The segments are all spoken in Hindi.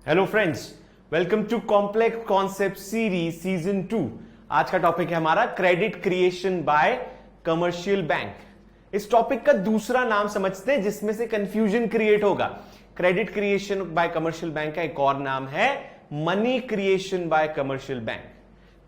Hello friends, welcome to complex concept series season 2। आज का टॉपिक है हमारा credit creation by commercial bank. इस टॉपिक का दूसरा नाम समझते हैं जिसमें से कंफ्यूजन क्रिएट होगा। Credit creation by commercial bank का एक और नाम है money creation by commercial bank.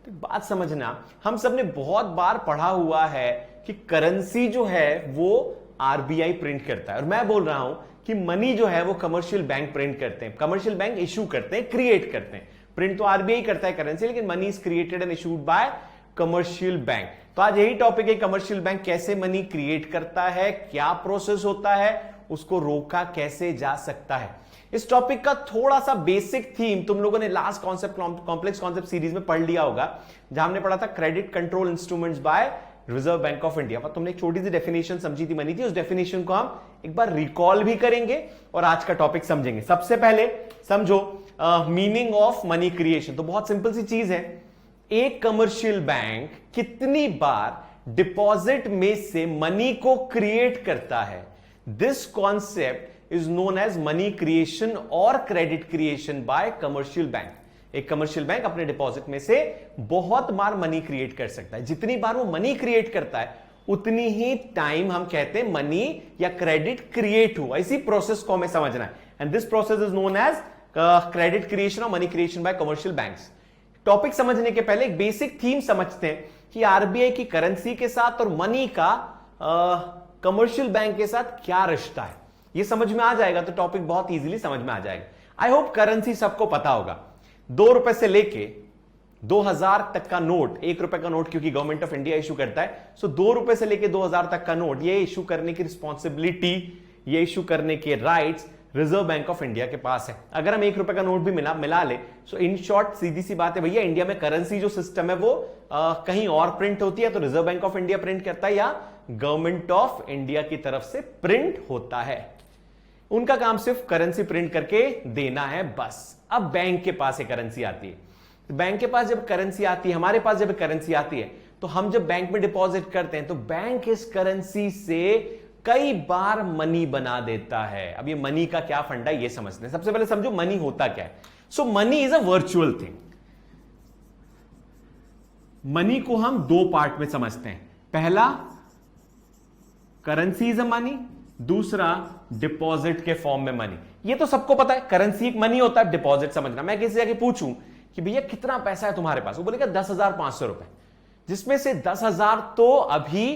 तो बात समझना, हम सबने बहुत बार पढ़ा हुआ है कि करेंसी जो है वो आरबीआई प्रिंट करता है, और मैं बोल रहा हूं कि मनी जो है वो कमर्शियल बैंक प्रिंट करते हैं। कमर्शियल बैंक इशू करते हैं, क्रिएट करते हैं। प्रिंट तो आरबीआई करता है करेंसी, लेकिन money is created and issued by commercial bank. तो आज यही टॉपिक है, कमर्शियल बैंक कैसे मनी क्रिएट करता है, क्या प्रोसेस होता है, उसको रोका कैसे जा सकता है। इस टॉपिक का थोड़ा सा बेसिक थीम तुम लोगों ने लास्ट कॉम्प्लेक्स कॉन्सेप्ट सीरीज में पढ़ लिया होगा, जहां हमने पढ़ा था credit control instruments by Reserve Bank of India. तुमने एक छोटी सी डेफिनेशन समझी थी मनी की, उस डेफिनेशन को हम एक बार रिकॉल भी करेंगे और आज का टॉपिक समझेंगे। सबसे पहले समझो मीनिंग ऑफ मनी क्रिएशन। तो बहुत सिंपल सी चीज है, एक कमर्शियल बैंक कितनी बार डिपॉजिट में से मनी को क्रिएट करता है, this concept is known as money creation और credit creation by commercial bank. एक कमर्शियल बैंक अपने डिपॉजिट में से बहुत बार मनी क्रिएट कर सकता है। जितनी बार वो मनी क्रिएट करता है उतनी ही टाइम हम कहते हैं मनी या क्रेडिट क्रिएट हुआ। इसी प्रोसेस को हमें समझना है, and this process is known as credit creation और money creation by commercial banks. Topic समझने के पहले एक बेसिक थीम समझते हैं कि आरबीआई की करेंसी के साथ और मनी का कमर्शियल बैंक के साथ क्या रिश्ता है। ये समझ में आ जाएगा तो टॉपिक बहुत इजीली समझ में आ जाएगा। आई होप करेंसी सबको पता होगा। 2 रुपए से लेके 2000 तक का नोट, 1 रुपए का नोट क्योंकि गवर्नमेंट ऑफ इंडिया इशू करता है, सो 2 रुपए से लेके 2000 तक का नोट, ये इशू करने की रिस्पॉन्सिबिलिटी, ये इशू करने के rights reserve Bank of India के पास है। अगर हम 1 रुपए का नोट भी मिला ले, सो इन शॉर्ट सीधी सी बात है भैया, इंडिया में करेंसी जो सिस्टम है वो कहीं और प्रिंट होती है तो reserve Bank of India print करता है या गवर्नमेंट ऑफ इंडिया की तरफ से प्रिंट होता है। उनका काम सिर्फ करेंसी प्रिंट करके देना है, बस। अब बैंक के पास एक करेंसी आती है, बैंक के पास जब करेंसी आती है, हमारे पास जब करेंसी आती है, तो हम जब बैंक में डिपॉजिट करते हैं तो बैंक इस करेंसी से कई बार मनी बना देता है। अब ये मनी का क्या फंडा है ये समझते हैं। सबसे पहले समझो मनी होता क्या है। So money is a virtual thing. Money को हम 2 पार्ट में समझते हैं। पहला, करेंसी इज अ मनी, दूसरा डिपॉजिट के फॉर्म में मनी। ये तो सबको पता है, करेंसी एक मनी होता है, डिपॉजिट समझना। मैं किसी जाके पूछूं कि भैया कितना पैसा है तुम्हारे पास, वो बोलेगा 10,500 रुपए, जिसमें से 10,000 तो अभी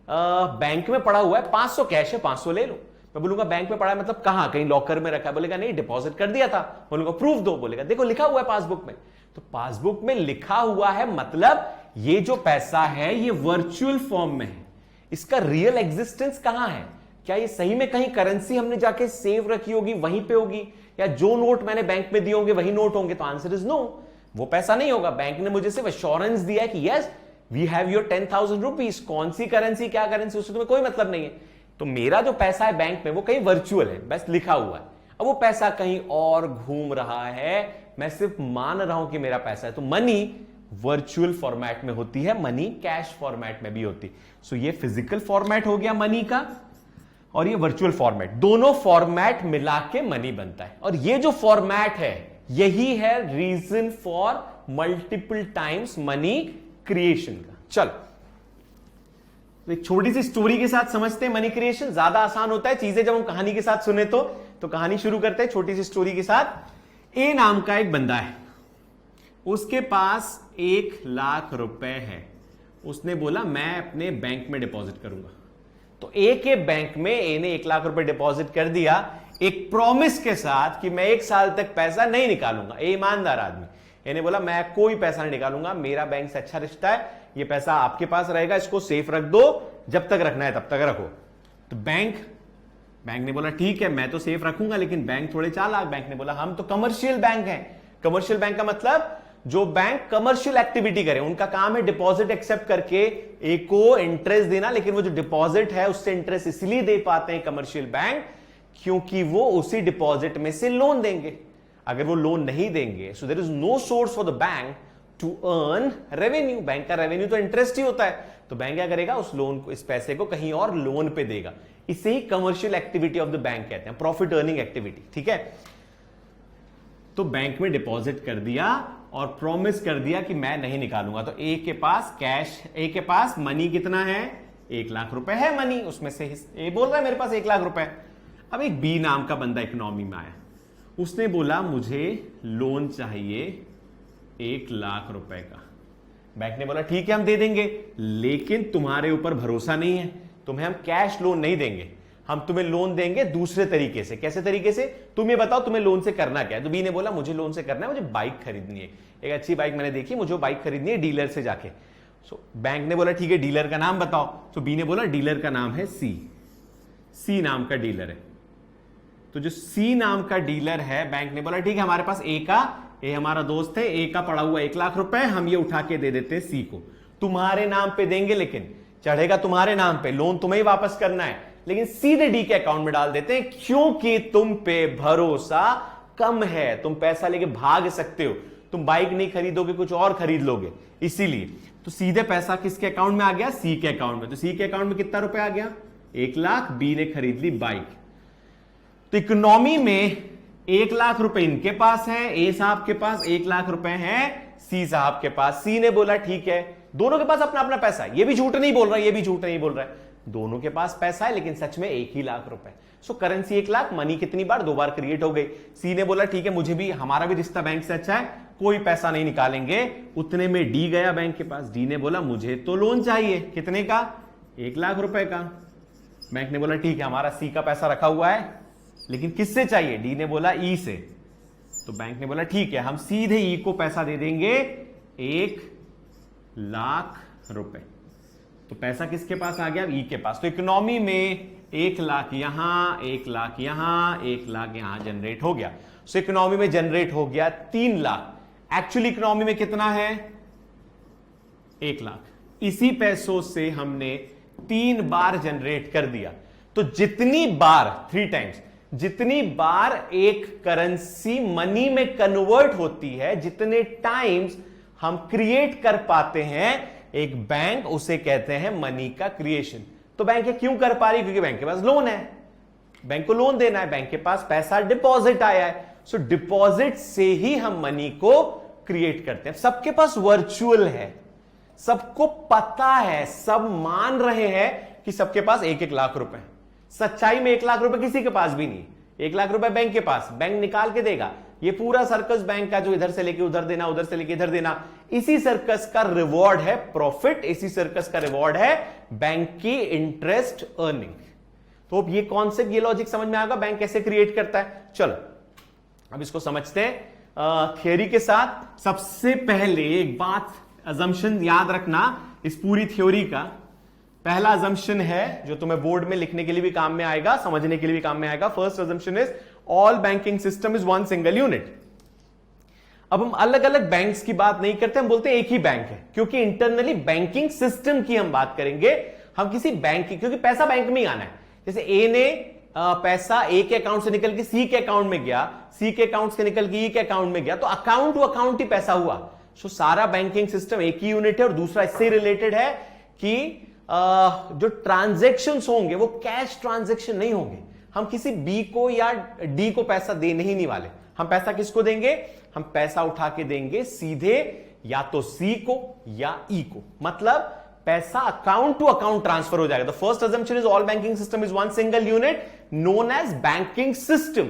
बैंक में पड़ा हुआ है, 500 कैश है, 500 ले लो। मैं बोलूंगा बैंक में पड़ा है मतलब कहां, कहीं लॉकर में रखा है, बोलेगा नहीं डिपॉजिट कर दिया था। बोलूंगा प्रूफ दो, बोलेगा देखो लिखा हुआ है पासबुक में। तो पासबुक में लिखा हुआ है मतलब ये जो पैसा है ये वर्चुअल फॉर्म में है, इसका रियल एग्जिस्टेंस कहां है। क्या ये सही में कहीं करेंसी हमने जाके सेव रखी होगी वहीं पे होगी, या जो नोट मैंने बैंक में दिए होंगे वही नोट होंगे? तो आंसर इज नो, वो पैसा नहीं होगा। बैंक ने मुझे सिर्फ एश्योरेंस दिया है कि yes we have your 10,000 rupees. कौन सी करेंसी, क्या करेंसी, उससे तुम्हें कोई मतलब नहीं है। तो मेरा जो पैसा है बैंक में वो कहीं वर्चुअल है, बस लिखा हुआ है। अब वो पैसा कहीं और घूम रहा है, मैं सिर्फ मान रहा हूं कि मेरा पैसा है। तो मनी वर्चुअल फॉर्मेट में होती है, मनी कैश फॉर्मेट में भी होती है। सो ये फिजिकल फॉर्मेट हो गया मनी का, और ये वर्चुअल फॉर्मेट, दोनों फॉर्मेट मिला के मनी बनता है। और ये जो फॉर्मेट है यही है reason for multiple times money creation का। चलो एक छोटी सी स्टोरी के साथ समझते हैं मनी क्रिएशन। ज्यादा आसान होता है चीजें जब हम कहानी के साथ सुने तो कहानी शुरू करते हैं छोटी सी स्टोरी के साथ। ए नाम का एक बंदा है, उसके पास 1 लाख रुपए है। उसने बोला मैं अपने बैंक में डिपॉजिट करूंगा। तो ए के बैंक में ए ने 1 लाख रुपए डिपॉजिट कर दिया, एक प्रॉमिस के साथ कि मैं 1 साल तक पैसा नहीं निकालूंगा। ए ईमानदार आदमी, ए ने बोला मैं कोई पैसा नहीं निकालूंगा, मेरा बैंक से अच्छा रिश्ता है, ये पैसा आपके पास रहेगा, इसको सेफ रख दो, जब तक रखना है तब तक रखो। तो बैंक ने बोला ठीक है मैं तो सेफ रखूंगा, लेकिन बैंक थोड़े चालाक। बैंक ने बोला हम तो कमर्शियल बैंक हैं। कमर्शियल बैंक का मतलब जो बैंक कमर्शियल एक्टिविटी करे, उनका काम है डिपॉजिट एक्सेप्ट करके एक को इंटरेस्ट देना, लेकिन वो जो डिपॉजिट है उससे इंटरेस्ट इसलिए दे पाते हैं कमर्शियल बैंक क्योंकि वो उसी डिपॉजिट में से लोन देंगे। अगर वो लोन नहीं देंगे, so there is no source for the bank to earn revenue. Bank का रेवेन्यू तो इंटरेस्ट ही होता है, तो बैंक क्या करेगा, उस लोन को, इस पैसे को कहीं और लोन पे देगा। इसे ही commercial activity of the bank कहते हैं, प्रॉफिट अर्निंग एक्टिविटी। ठीक है, तो बैंक में डिपॉजिट कर दिया और प्रॉमिस कर दिया कि मैं नहीं निकालूंगा। तो ए के पास कैश, ए के पास मनी कितना है, 1 लाख रुपए है मनी, उसमें से ए बोल रहा है मेरे पास 1 लाख रुपए। अब एक बी नाम का बंदा इकोनॉमी में आया, उसने बोला मुझे लोन चाहिए 1 लाख रुपए का। बैंक ने बोला ठीक है हम दे देंगे, लेकिन तुम्हारे ऊपर भरोसा नहीं है, तुम्हें हम कैश लोन नहीं देंगे, हम तुम्हें लोन देंगे दूसरे तरीके से। कैसे तरीके से, तुम ये बताओ तुम्हें लोन से करना क्या है। तो बी ने बोला मुझे लोन से करना है, मुझे बाइक खरीदनी है, एक अच्छी बाइक मैंने देखी, मुझे बाइक खरीदनी है डीलर से जाके। सो बैंक ने बोला ठीक है डीलर का नाम बताओ। तो बी ने बोला डीलर का नाम है सी नाम का डीलर है। तो जो सी नाम का डीलर है, बैंक ने बोला ठीक है हमारे पास ए हमारा दोस्त है, ए का पड़ा हुआ 1 लाख रुपए, हम ये उठा के दे देते हैं सी को, तुम्हारे नाम पे देंगे, लेकिन चढ़ेगा तुम्हारे नाम पे, लोन तुम्हें ही वापस करना है, लेकिन सीधे डी के अकाउंट में डाल देते हैं, क्योंकि तुम पे भरोसा कम है, तुम पैसा लेके भाग सकते हो, तुम बाइक नहीं खरीदोगे कुछ और खरीद लोगे, इसीलिए। तो सीधे पैसा किसके अकाउंट में आ गया, सी के अकाउंट में। तो सी के अकाउंट में कितना रुपए आ गया, 1 लाख, बी ने खरीद ली बाइक। तो इकोनॉमी में 1 लाख रुपए इनके पास है, ए साहब के पास 1 लाख रुपए हैं सी साहब के पास। सी ने बोला ठीक है, दोनों के पास अपना अपना पैसा है, ये भी झूठ नहीं बोल रहा है, ये भी झूठ नहीं बोल रहा है, दोनों के पास पैसा है, लेकिन सच में 1 ही लाख रुपए। सो करेंसी 1 लाख, मनी कितनी बार, 2 बार क्रिएट हो गई। सी ने बोला ठीक है मुझे भी, हमारा भी रिश्ता बैंक से अच्छा है, कोई पैसा नहीं निकालेंगे। उतने में डी गया बैंक के पास, डी ने बोला मुझे तो लोन चाहिए, कितने का, 1 लाख रुपए का। बैंक ने बोला ठीक है हमारा सी का पैसा रखा हुआ है, लेकिन किससे चाहिए, डी ने बोला ई से। तो बैंक ने बोला ठीक है हम सीधे ई को पैसा दे देंगे 1 लाख रुपए। तो पैसा किसके पास आ गया, ई के पास। तो इकोनॉमी में 1 लाख यहां, 1 लाख यहां, 1 लाख यहां जनरेट हो गया। सो इकोनॉमी में जनरेट हो गया 3 लाख। एक्चुअली इकोनॉमी में कितना है, 1 लाख। इसी पैसों से हमने 3 बार जनरेट कर दिया। तो जितनी बार, 3 टाइम्स, जितनी बार एक करेंसी मनी में कन्वर्ट होती है, जितने टाइम्स हम क्रिएट कर पाते हैं एक बैंक, उसे कहते हैं मनी का क्रिएशन। तो बैंक ये क्यों कर पा रही है, क्योंकि बैंक के पास लोन है, बैंक को लोन देना है, बैंक के पास पैसा डिपॉजिट आया है। सो डिपॉजिट से ही हम मनी को क्रिएट करते हैं। सबके पास वर्चुअल है, सबको पता है, सब मान रहे हैं कि सबके पास 1-1 लाख रुपए। सच्चाई में 1 लाख रुपए किसी के पास भी नहीं, 1 लाख रुपए बैंक के पास, बैंक निकाल के देगा। ये पूरा सर्कस बैंक का, जो इधर से लेके उधर देना, उधर से लेके इधर देना, इसी सर्कस का रिवॉर्ड है प्रॉफिट, इसी सर्कस का रिवॉर्ड है बैंक की इंटरेस्ट अर्निंग। तो ये कॉन्सेप्ट, ये लॉजिक समझ में आएगा बैंक कैसे क्रिएट करता है। चलो अब इसको समझते हैं थियोरी के साथ। सबसे पहले एक बात, अजम्पशन याद रखना इस पूरी थ्योरी का। पहला अजम्पशन है जो तुम्हें बोर्ड में लिखने के लिए भी काम में आएगा, समझने के लिए भी काम में आएगा। First assumption is all banking system is one single unit. अब हम अलग अलग बैंक्स की बात नहीं करते, हम बोलते हैं एक ही बैंक है, क्योंकि इंटरनली बैंकिंग सिस्टम की हम बात करेंगे। हम किसी बैंक की, क्योंकि पैसा बैंक में ही आना है। जैसे ए ने पैसा ए के अकाउंट से निकल के सी के अकाउंट में गया, सी के अकाउंट से निकल के ई के अकाउंट में गया, तो अकाउंट टू अकाउंट ही पैसा हुआ। सो सारा बैंकिंग सिस्टम एक ही यूनिट है। और दूसरा इससे रिलेटेड है कि जो ट्रांजैक्शंस होंगे वो कैश ट्रांजैक्शन नहीं होंगे। हम किसी बी को या डी को पैसा देने ही नहीं वाले। हम पैसा किसको देंगे, हम पैसा उठा के देंगे सीधे या तो सी को या ई को, मतलब पैसा अकाउंट टू अकाउंट ट्रांसफर हो जाएगा। The first assumption is all banking system is one single unit known as banking system,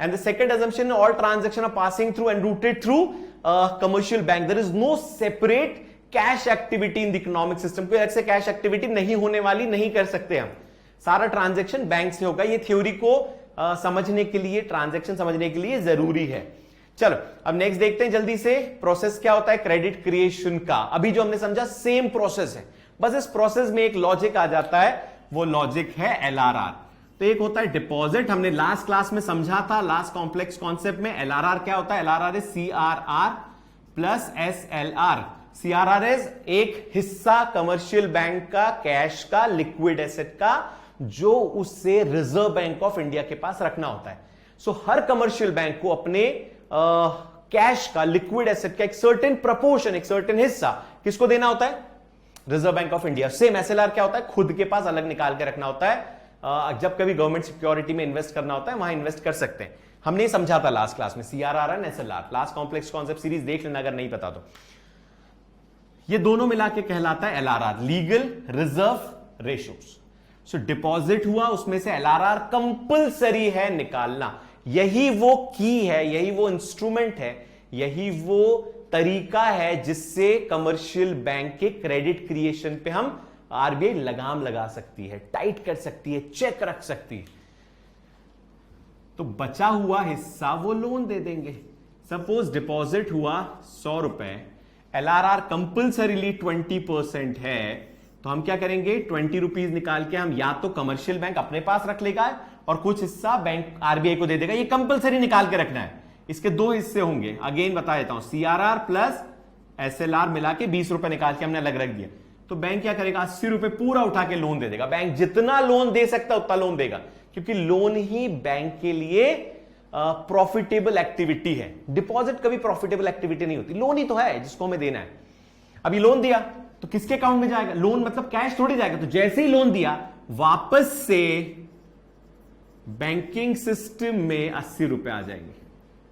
and the second assumption all transaction are passing through and routed through commercial bank. There is no separate cash activity in the economic system. कोई अलग से कैश एक्टिविटी नहीं होने वाली, नहीं कर सकते हम, सारा ट्रांजैक्शन बैंक से होगा। ये थ्योरी को समझने के लिए, ट्रांजैक्शन समझने के लिए जरूरी है। चलो अब नेक्स्ट देखते हैं जल्दी से, प्रोसेस क्या होता है क्रेडिट क्रिएशन का। अभी जो हमने समझा सेम प्रोसेस है, बस इस प्रोसेस में एक लॉजिक आ जाता है, वो लॉजिक है एलआरआर। तो एक होता है डिपॉजिट, हमने लास्ट क्लास में समझा था, लास्ट कॉम्प्लेक्स कॉन्सेप्ट में। एलआरआर क्या होता है, LRR is CRR plus SLR. CRR is एक हिस्सा कमर्शियल बैंक का, कैश का, लिक्विड एसेट का, जो उससे रिजर्व बैंक ऑफ इंडिया के पास रखना होता है। सो हर कमर्शियल बैंक को अपने कैश का, लिक्विड एसेट का एक सर्टेन प्रपोर्शन, एक सर्टेन हिस्सा किसको देना होता है, reserve Bank of India. Same SLR क्या होता है, खुद के पास अलग निकाल के रखना होता है जब कभी गवर्नमेंट सिक्योरिटी में इन्वेस्ट करना होता है वहां इन्वेस्ट कर सकते हैं। हमने समझा था लास्ट क्लास में CRR and SLR, last complex concept series देख लेना अगर नहीं पता तो। ये दोनों मिला के कहलाता है LRR, लीगल रिजर्व रेशियोज। सो डिपॉजिट हुआ, उसमें से LRR कंपल्सरी है निकालना। यही वो की है, यही वो इंस्ट्रूमेंट है, यही वो तरीका है जिससे कमर्शियल बैंक के क्रेडिट क्रिएशन पे हम RBI लगाम लगा सकती है, टाइट कर सकती है, चेक रख सकती है। तो बचा हुआ हिस्सा वो लोन दे देंगे। सपोज डिपॉजिट हुआ 100 रुपए, LRR कंपल्सरीली 20% है, तो हम क्या करेंगे, 20 रुपीज निकाल के हम या तो कमर्शियल बैंक अपने पास रख लेगा और कुछ हिस्सा बैंक RBI को दे देगा। ये कंपल्सरी निकाल के रखना है। इसके दो हिस्से होंगे, अगेन बता देता हूं, CRR प्लस SLR मिला के 20 रुपए निकाल के हमने अलग रख दिया। तो बैंक क्या करेगा, 80 रुपए पूरा उठा के लोन दे देगा। बैंक जितना लोन दे सकता है उतना लोन देगा, क्योंकि लोन ही बैंक के लिए प्रॉफिटेबल एक्टिविटी है। डिपॉजिट कभी प्रॉफिटेबल एक्टिविटी नहीं होती, लोन ही तो है जिसको हमें देना है। अभी लोन दिया तो किसके अकाउंट में जाएगा, लोन मतलब कैश थोड़ी जाएगा। तो जैसे ही लोन दिया वापस से बैंकिंग सिस्टम में 80 रुपए आ जाएंगे।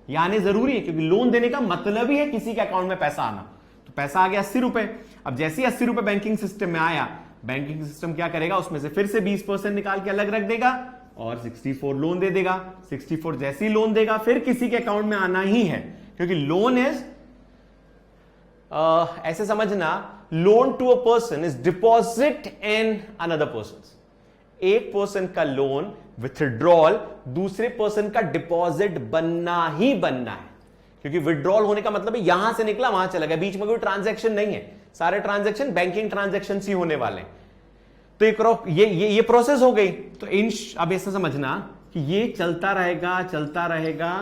यानी जरूरी है, क्योंकि लोन देने का मतलब ही है किसी के अकाउंट में पैसा आना। तो पैसा आ गया 80 रुपए। अब जैसे ही 80 रुपए बैंकिंग सिस्टम में आया, बैंकिंग सिस्टम क्या करेगा, उसमें से फिर से 20% निकाल के अलग रख देगा और 64 लोन दे देगा। 64 जैसे ही लोन देगा फिर किसी के अकाउंट में आना ही है, क्योंकि लोन इज ऐसे समझना, loan to a person is deposit in another person. एक पर्सन का लोन विथड्रॉल दूसरे पर्सन का डिपॉजिट बनना ही बनना है, क्योंकि विड्रॉल होने का मतलब है यहां से निकला वहां चला गया, बीच में कोई ट्रांजैक्शन नहीं है। सारे ट्रांजैक्शन बैंकिंग ट्रांजैक्शन ही होने वाले हैं। तो ये प्रोसेस हो गई। तो अब ऐसा समझना कि ये चलता रहेगा,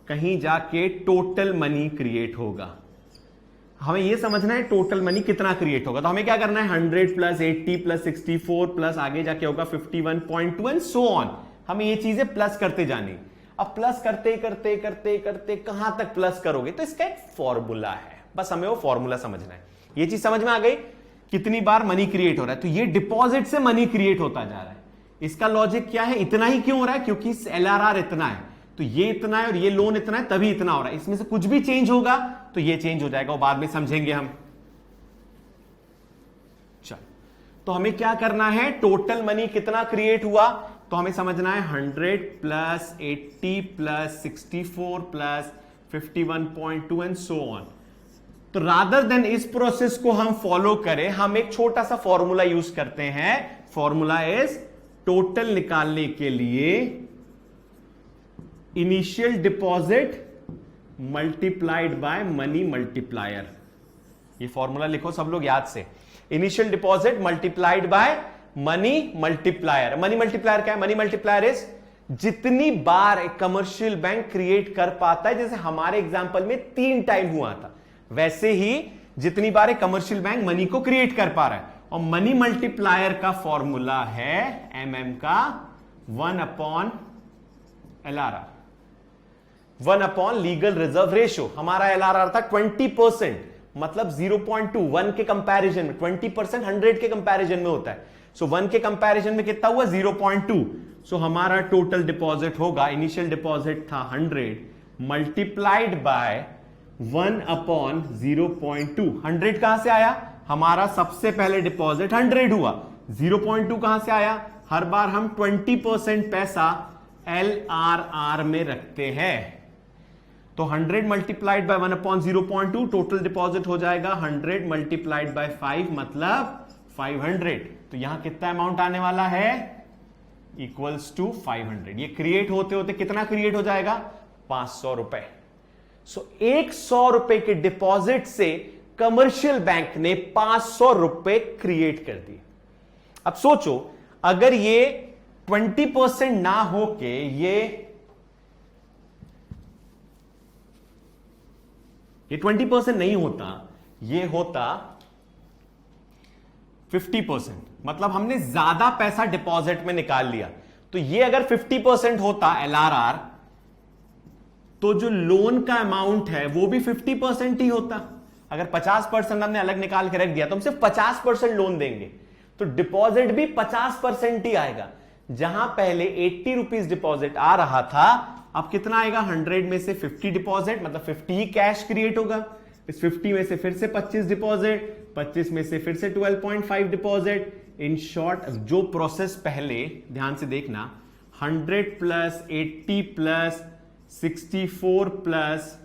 कहीं जाके टोटल मनी क्रिएट होगा। हमें ये समझना है टोटल मनी कितना क्रिएट होगा। तो हमें क्या करना है, 100 प्लस 80 प्लस 64 प्लस आगे जाके होगा 51.2 एंड सो ऑन। हमें ये चीजें प्लस करते जानी। अब प्लस करते करते करते करते कहां तक प्लस करोगे, तो इसका एक फॉर्मूला है, बस हमें वो फॉर्मूला समझना है। ये चीज समझ में आ गई, कितनी बार मनी क्रिएट हो रहा है। तो ये डिपॉजिट से मनी क्रिएट होता जा रहा है। इसका लॉजिक क्या है, इतना ही क्यों हो रहा है, क्योंकि LRR इतना है, तो ये इतना है और ये लोन इतना है, तभी इतना हो रहा है। इसमें से कुछ भी चेंज होगा तो ये चेंज हो जाएगा, वो बाद में समझेंगे हम। चल, तो हमें क्या करना है, टोटल मनी कितना क्रिएट हुआ, तो हमें समझना है 100 plus 80 plus 64 plus 51.2 and so on. तो रादर देन इस प्रोसेस को हम फॉलो करें, हम एक छोटा सा फॉर्मूला यूज करते हैं। फॉर्मूला इज, टोटल निकालने के लिए initial deposit multiplied by money multiplier. ये फॉर्मूला लिखो सब लोग याद से, initial deposit multiplied by money multiplier. Money multiplier क्या है, मनी मल्टीप्लायर इज जितनी बार एक कमर्शियल बैंक क्रिएट कर पाता है, जैसे हमारे एग्जांपल में 3 टाइम हुआ था, वैसे ही जितनी बार एक कमर्शियल बैंक मनी को क्रिएट कर पा रहा है। और मनी मल्टीप्लायर का फॉर्मूला है MM का 1/LRR, 1 लीगल रिजर्व रेशियो। हमारा LRR था 20%, मतलब 0.2, 1 के कंपैरिजन में 20% 100 के कंपैरिजन में होता है। सो 1 के कंपैरिजन में कितना हुआ, 0.2। सो हमारा टोटल डिपॉजिट होगा, इनिशियल डिपॉजिट था 100 मल्टीप्लाइड बाय 1/0.2। 100 कहां से आया, हमारा सबसे पहले डिपॉजिट 100 हुआ। 0.2 कहां से आया, हर बार हम 20% पैसा LRR में रखते हैं। तो 100 मल्टीप्लाइड बाय 1/0.2, टोटल डिपॉजिट हो जाएगा 100 मल्टीप्लाइड बाय 5, मतलब 500। तो यहां कितना अमाउंट आने वाला है, इक्वल्स टू 500। ये क्रिएट होते होते कितना क्रिएट हो जाएगा, 500 रुपए। सो 100 रुपए के डिपॉजिट से कमर्शियल बैंक ने 500 रुपए क्रिएट कर दिए। अब सोचो, अगर ये 20% ना होके ये 20% नहीं होता, ये होता 50%, मतलब हमने ज्यादा पैसा डिपॉजिट में निकाल लिया। तो ये अगर 50% होता LRR, तो जो लोन का अमाउंट है वो भी 50% ही होता। अगर 50% हमने अलग निकाल के रख दिया तो हम सिर्फ 50% लोन देंगे, तो डिपॉजिट भी 50% ही आएगा। जहां पहले 80 रुपीज डिपॉजिट आ रहा था, अब कितना आएगा? 100 में से 50 डिपॉजिट, मतलब 50 ही कैश क्रिएट होगा। इस 50 में से फिर से 25 डिपॉजिट, 25 में से फिर से 12.5 डिपॉजिट। इन शॉर्ट जो प्रोसेस पहले, ध्यान से देखना, 100 प्लस 80 प्लस 64 प्लस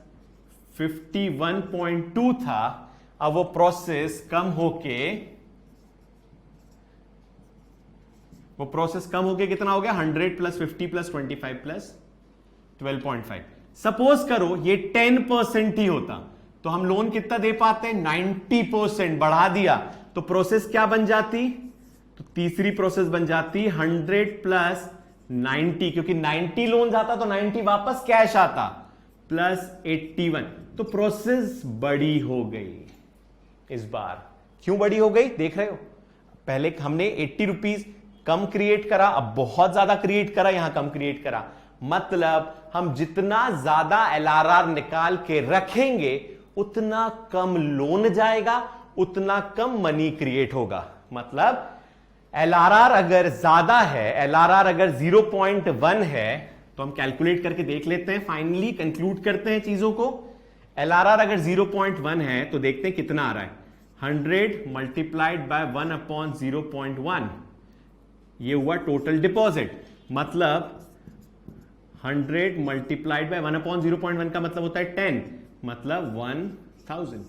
51.2 था, अब वो प्रोसेस कम होके कितना हो गया? 100 प्लस 50 प्लस 25 प्लस 12.5। सपोज करो ये 10% ही होता तो हम लोन कितना दे पाते? 90%। बढ़ा दिया तो प्रोसेस क्या बन जाती? तो तीसरी प्रोसेस बन जाती 100 प्लस 90, क्योंकि 90 लोन जाता तो 90 वापस कैश आता, प्लस 81। तो प्रोसेस बड़ी हो गई। इस बार क्यों बड़ी हो गई देख रहे हो? पहले हमने 80 रुपीज कम क्रिएट करा, अब बहुत ज्यादा क्रिएट करा, यहां कम क्रिएट करा। मतलब हम जितना ज्यादा एलआरआर निकाल के रखेंगे उतना कम लोन जाएगा, उतना कम मनी क्रिएट होगा। मतलब एलआरआर अगर ज्यादा है, एलआरआर अगर 0.1 है, तो हम कैलकुलेट करके देख लेते हैं, फाइनली कंक्लूड करते हैं चीजों को। एलआरआर अगर 0.1 है तो देखते हैं कितना आ रहा है। 100 मल्टीप्लाइड बाय 1/0.1, ये हुआ टोटल डिपॉजिट। मतलब 100 मल्टीप्लाइड बाय 1/0.1 का मतलब होता है 10, मतलब 1000।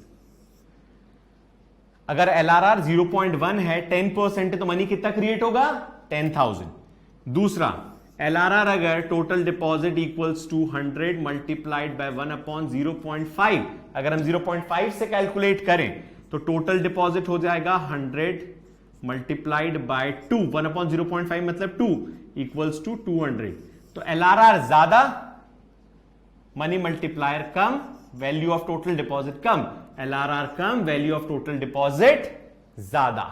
अगर एलआरआर 0.1 है, 10% है, तो मनी कितना क्रिएट होगा? 10,000। दूसरा, एलआरआर अगर total deposit equals to 100 multiplied by 1/0.5, अगर हम 0.5 से कैलकुलेट करें तो टोटल डिपॉजिट हो जाएगा 100 मल्टीप्लाइड बाय 2, 1/0.5 मतलब 2 इक्वल्स टू 200। तो एलआरआर ज्यादा, मनी मल्टीप्लायर कम, वैल्यू ऑफ टोटल डिपॉजिट कम। एलआरआर कम, वैल्यू ऑफ टोटल डिपॉजिट ज्यादा।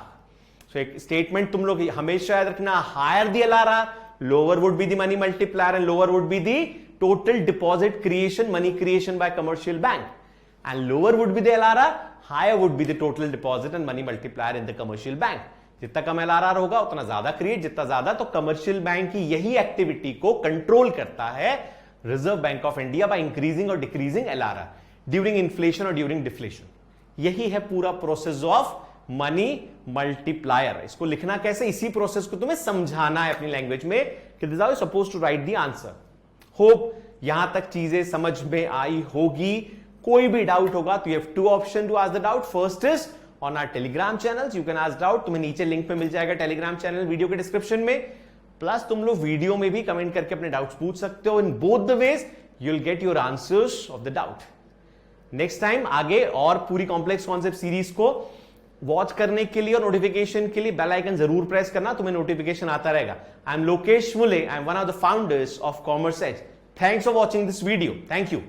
सो एक स्टेटमेंट तुम लोग हमेशा याद रखना, higher the LRR, lower would be the money multiplier and lower would be the total deposit creation, money creation by commercial bank, and lower would be the LRR, higher would be the total deposit and money multiplier in the commercial bank. जितना कम एलआरआर होगा उतना ज्यादा क्रिएट, जितना ज्यादा, तो कमर्शियल बैंक की यही एक्टिविटी को कंट्रोल करता है reserve Bank of India by increasing और डिक्रीजिंग एलआरआर ड्यूरिंग इन्फ्लेशन और ड्यूरिंग डिफ्लेशन। यही है पूरा प्रोसेस ऑफ मनी मल्टीप्लायर। इसको लिखना कैसे, इसी प्रोसेस को तुम्हें समझाना है अपनी लैंग्वेज में कि this are suppose to write the answer. Hope यहां तक चीजें समझ में आई होगी। कोई भी डाउट होगा तो you have two option to ask the doubt. First is on our Telegram channel, you can ask doubt, तुम्हें नीचे लिंक पे मिल जाएगा टेलीग्राम चैनल वीडियो के डिस्क्रिप्शन में। प्लस तुम लोग वीडियो में भी कमेंट करके अपने डाउट्स पूछ सकते हो। In both the ways you will get your answers of the doubt. Next time आगे और पूरी कॉम्प्लेक्स कॉन्सेप्ट सीरीज को वॉच करने के लिए और नोटिफिकेशन के लिए बेल आइकन जरूर प्रेस करना, तुम्हें नोटिफिकेशन आता रहेगा। I am Lokesh Mule, I am one of the founders of Commerce Edge. Thanks for watching this video. Thank you.